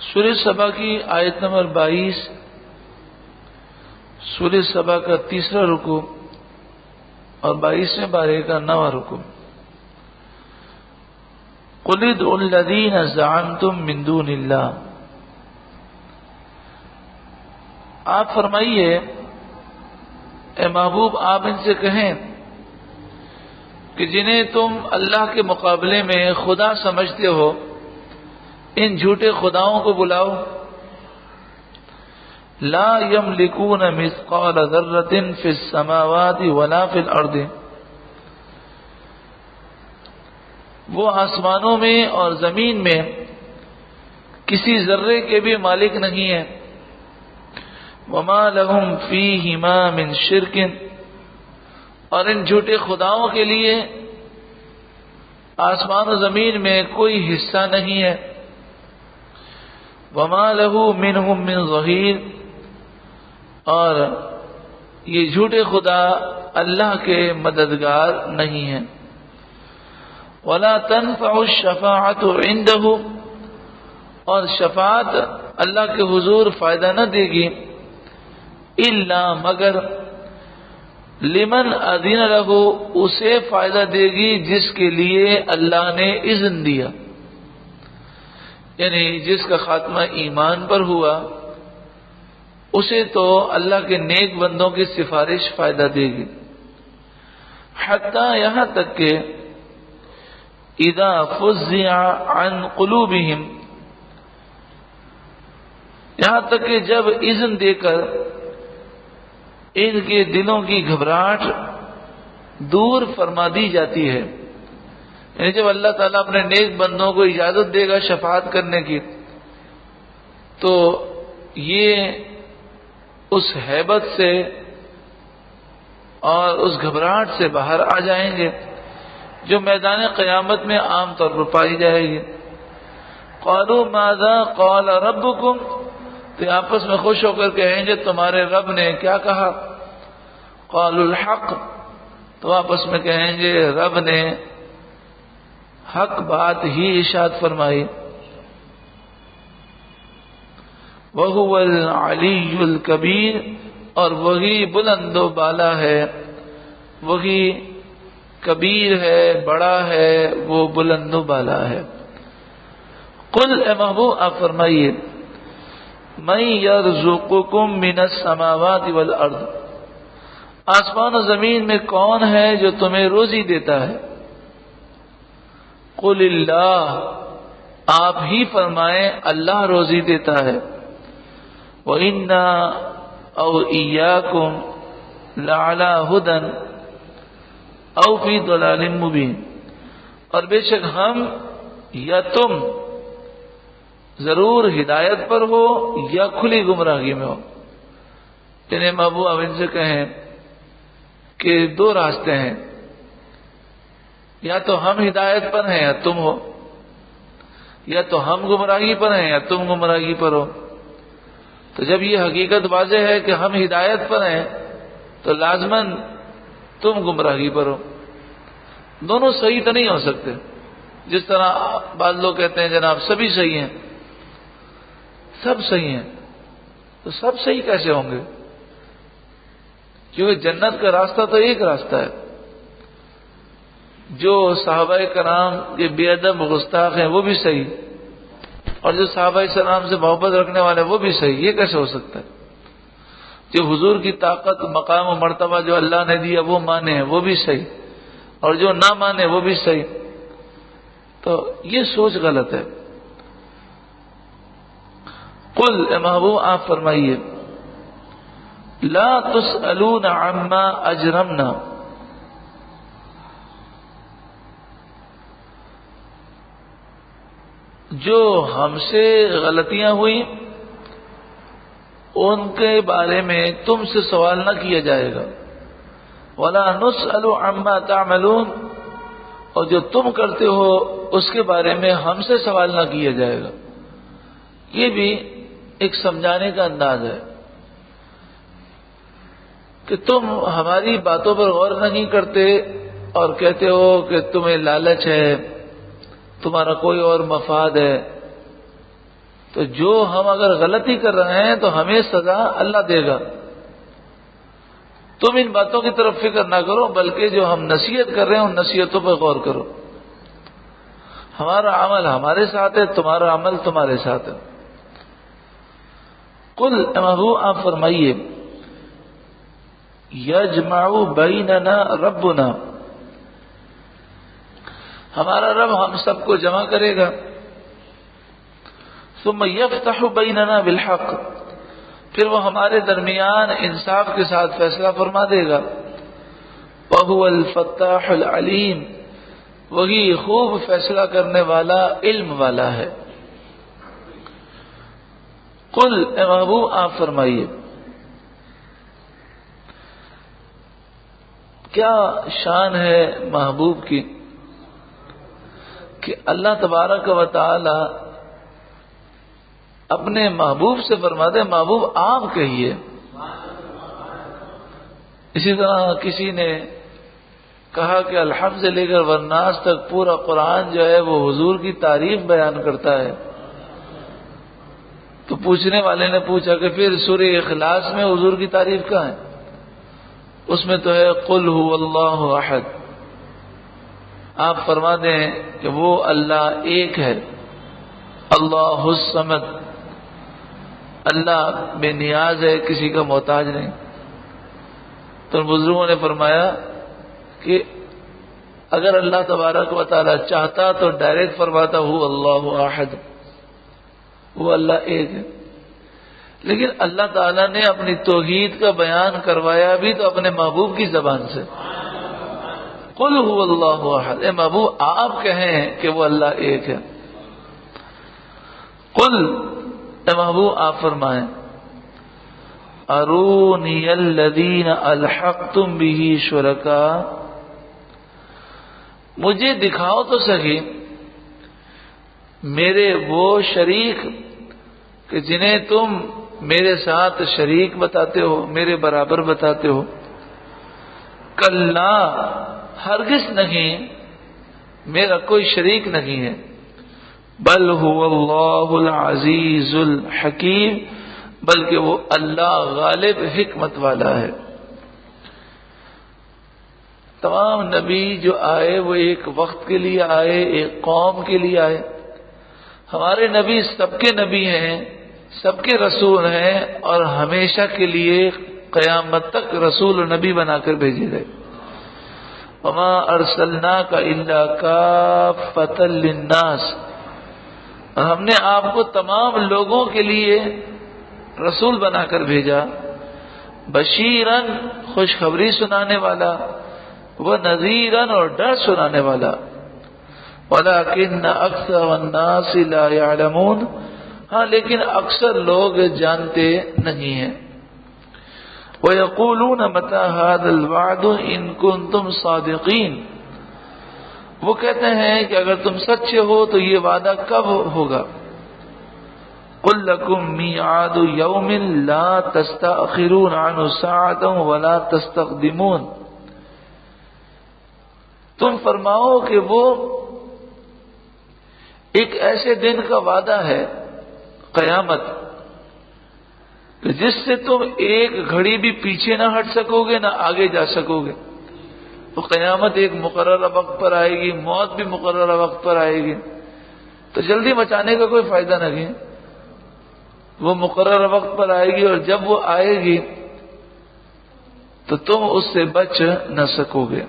سورہ سبا کی آیت نمبر 22، سورہ سبا کا تیسرا رکوع اور 22ویں پارے کا 9واں رکوع۔ قُلِ ادْعُوا الَّذِينَ زَعَمْتُم مِّن دُونِ اللَّهِ، آپ فرمائیے اے محبوب، آپ ان سے کہیں کہ جنہیں تم اللہ کے مقابلے میں خدا سمجھتے ہو، ان جھوٹے خداؤں کو بلاؤ۔ لا یملکون مثقال ذرۃ فی السماوات ولا فی الارض، وہ آسمانوں میں اور زمین میں کسی ذرے کے بھی مالک نہیں ہیں۔ وما لہم فیہما من شرک، اور ان جھوٹے خداؤں کے لیے آسمان و زمین میں کوئی حصہ نہیں ہے۔ وما لہ منہم من ظہیر، اور یہ جھوٹے خدا اللہ کے مددگار نہیں ہیں۔ ولا تنفع الشفاعۃ عندہ، اور شفاعت اللہ کے حضور فائدہ نہ دے گی، الا مگر لمن اذن لہ، اسے فائدہ دے گی جس کے لیے اللہ نے اذن دیا، یعنی جس کا خاتمہ ایمان پر ہوا اسے تو اللہ کے نیک بندوں کی سفارش فائدہ دے گی۔ حتیٰ یہاں تک کہ اذا فزع عن قلوبہم، یہاں تک کہ جب اذن دے کر ان کے دلوں کی گھبراہٹ دور فرما دی جاتی ہے، یعنی جب اللہ تعالیٰ اپنے نیک بندوں کو اجازت دے گا شفاعت کرنے کی، تو یہ اس ہیبت سے اور اس گھبراہٹ سے باہر آ جائیں گے جو میدان قیامت میں عام طور پر پائی جائے گی۔ قالوا ماذا قال ربکم، تو آپس میں خوش ہو کر کہیں گے تمہارے رب نے کیا کہا۔ قالوا الحق، تو آپس میں کہیں گے رب نے حق بات ہی ارشاد فرمائی۔ وَهُوَ الْعَلِيُّ الْكَبِيرُ، اور وہی بلند و بالا ہے، وہی کبیر ہے، بڑا ہے، وہ بلند و بالا ہے۔ قل، اے محبوب آپ فرمائیے، مَن يَرْزُقُكُم مِّنَ السَّمَاوَاتِ وَالْأَرْضِ، آسمان و زمین میں کون ہے جو تمہیں روزی دیتا ہے۔ قل اللہ، آپ ہی فرمائیں اللہ روزی دیتا ہے۔ وَإِنَّا أَوْ إِيَّاكُمْ لَعَلَى هُدًى أَوْ فِي ضَلَالٍ مُبِينٍ، اور بے شک ہم یا تم ضرور ہدایت پر ہو یا کھلی گمراہی میں ہو۔ یعنی محبوب اب ان سے کہیں کہ دو راستے ہیں، یا تو ہم ہدایت پر ہیں یا تم ہو، یا تو ہم گمراہی پر ہیں یا تم گمراہی پر ہو۔ تو جب یہ حقیقت واضح ہے کہ ہم ہدایت پر ہیں تو لازماً تم گمراہی پر ہو۔ دونوں صحیح تو نہیں ہو سکتے، جس طرح بعض لوگ کہتے ہیں جناب سبھی صحیح ہیں، سب صحیح ہیں، تو سب صحیح کیسے ہوں گے؟ کیونکہ جنت کا راستہ تو ایک راستہ ہے۔ جو صحابہ کرام کے بے ادب گستاخ ہیں وہ بھی صحیح، اور جو صحابہ السلام سے محبت رکھنے والے وہ بھی صحیح، یہ کیسے ہو سکتا ہے؟ جو حضور کی طاقت، مقام و مرتبہ جو اللہ نے دیا وہ مانے ہیں وہ بھی صحیح، اور جو نہ مانے وہ بھی صحیح، تو یہ سوچ غلط ہے۔ قل، اے محبوب آپ فرمائیے، لا تسألون عما اجرمنا، جو ہم سے غلطیاں ہوئی ان کے بارے میں تم سے سوال نہ کیا جائے گا۔ ولا نسأل عما تعملون، اور جو تم کرتے ہو اس کے بارے میں ہم سے سوال نہ کیا جائے گا۔ یہ بھی ایک سمجھانے کا انداز ہے کہ تم ہماری باتوں پر غور نہیں کرتے اور کہتے ہو کہ تمہیں لالچ ہے، تمہارا کوئی اور مفاد ہے، تو جو ہم اگر غلطی کر رہے ہیں تو ہمیں سزا اللہ دے گا. تم ان باتوں کی طرف فکر نہ کرو، بلکہ جو ہم نصیحت کر رہے ہیں ان نصیحتوں پر غور کرو. ہمارا عمل ہمارے ساتھ ہے، تمہارا عمل تمہارے ساتھ ہے. قل اے محبوب آپ فرمائیے، یجمع بیننا ربنا، ہمارا رب ہم سب کو جمع کرے گا. ثم یفتح بیننا بالحق، پھر وہ ہمارے درمیان انصاف کے ساتھ فیصلہ فرما دے گا. وہو الفتاح العلیم، وہی خوب فیصلہ کرنے والا، علم والا ہے. قل اے محبوب آپ فرمائیے، کیا شان ہے محبوب کی کہ اللہ تبارک و تعالی اپنے محبوب سے فرماتے ہیں محبوب آپ کہیے. اسی طرح کسی نے کہا کہ الحمد سے لے کر والناس تک پورا قرآن جو ہے وہ حضور کی تعریف بیان کرتا ہے. تو پوچھنے والے نے پوچھا کہ پھر سورہ اخلاص میں حضور کی تعریف کہاں ہے؟ اس میں تو ہے قل هو اللہ احد. آپ فرما دیں کہ وہ اللہ ایک ہے، اللہ الصمد، اللہ بے نیاز ہے، کسی کا محتاج نہیں. تو بزرگوں نے فرمایا کہ اگر اللہ تبارک و تعالی چاہتا تو ڈائریکٹ فرماتا ہو اللہ احد، وہ اللہ ایک ہے. لیکن اللہ تعالیٰ نے اپنی توحید کا بیان کروایا بھی تو اپنے محبوب کی زبان سے. قل هو اللہ احد، اے محبوب آپ کہیں کہ وہ اللہ ایک ہے. قل اے محبوب آپ فرمائیں، ارونی الذین الحقتم به شرکاء، مجھے دکھاؤ تو صحیح میرے وہ شریک کہ جنہیں تم میرے ساتھ شریک بتاتے ہو، میرے برابر بتاتے ہو. کلا، ہرگز نہیں، میرا کوئی شریک نہیں ہے. بل هو اللہ العزیز الحکیم، بلکہ وہ اللہ غالب حکمت والا ہے. تمام نبی جو آئے وہ ایک وقت کے لیے آئے، ایک قوم کے لیے آئے. ہمارے نبی سب کے نبی ہیں، سب کے رسول ہیں، اور ہمیشہ کے لیے قیامت تک رسول و نبی بنا کر بھیجے گئے. وما ارسلناک الا کافۃ للناس، اور ہم نے آپ کو تمام لوگوں کے لیے رسول بنا کر بھیجا. بشیرن، خوشخبری سنانے والا، وہ نذیرن، اور ڈر سنانے والا. وَلَكِنَّ أَكْثَرَ النَّاسِ لَا يَعْلَمُونَ، ہاں لیکن اکثر لوگ جانتے نہیں ہیں. وَيَقُولُونَ مَتَى هَذَا الْوَعْدُ إِن كُنتُمْ صَادِقِينَ، وہ کہتے ہیں کہ اگر تم سچے ہو تو یہ وعدہ کب ہوگا. قُل لَكُم مِيعَادُ يَوْمٍ لَا تَسْتَأْخِرُونَ عَنْهُ سَاعَةً وَلَا تَسْتَقْدِمُونَ، تم فرماؤ کہ وہ ایک ایسے دن کا وعدہ ہے قیامت کہ جس سے تم ایک گھڑی بھی پیچھے نہ ہٹ سکو گے نہ آگے جا سکو گے. تو قیامت ایک مقررہ وقت پر آئے گی، موت بھی مقررہ وقت پر آئے گی، تو جلدی مچانے کا کوئی فائدہ نہیں. وہ مقررہ وقت پر آئے گی، اور جب وہ آئے گی تو تم اس سے بچ نہ سکو گے.